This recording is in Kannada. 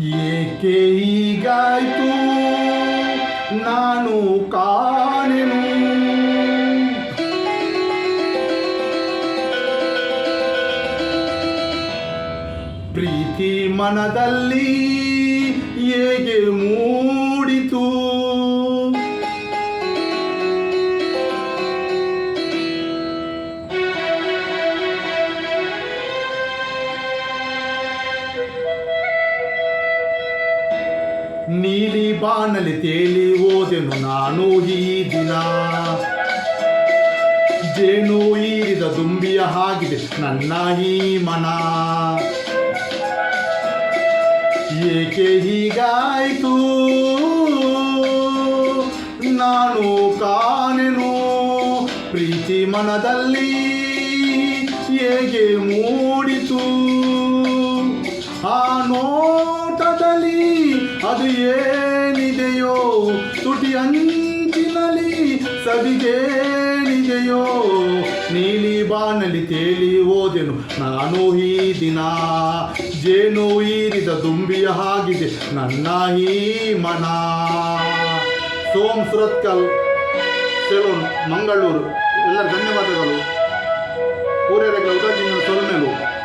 ಏಕೆ ಹೀಗಾಯ್ತು ನಾನು ಕಾಣೆನು. ಪ್ರೀತಿ ಮನದಲ್ಲಿ ಹೇಗೆ ಮೂಡಿತು. ನೀಲಿ ಬಾನಲಿ ತೇಲಿ ಹೋದೆನು ನಾನು ಈ ದಿನ. ಜೇನು ಈರಿದ ದುಂಬಿಯ ಹಾಗಿದೆ ನನ್ನ ಈ ಮನ. ಏಕೆ ಹೀಗಾಯ್ತು ನಾನು ಕಾಣೆನು. ಪ್ರೀತಿ ಮನದಲ್ಲಿ ಹೇಗೆ ಮೂಡಿತು. ಆ ನೋಟದಲ್ಲಿ ಅದು ಏನಿದೆಯೋ, ತುಟಿ ಅಂಚಿನಲ್ಲಿ ಸವಿಗೇನಿದೆಯೋ. ನೀಲಿ ಬಾನಲಿ ತೇಲಿ ಹೋದೆನು ನಾನು ಈ ದಿನ. ಜೇನು ಈರಿದ ದುಂಬಿಯ ಹಾಗಿದೆ ನನ್ನ ಈ ಮನ. ಸೋಮ್ ಸುರತ್ಕಲ್ ಸೆಲೂನ್ ಮಂಗಳೂರು. ಎಲ್ಲರ ಧನ್ಯವಾದಗಳು. ಊರೇರೆಗಳ ಉದಾಜೀನ ಸೊಲ್ಮೆಲು.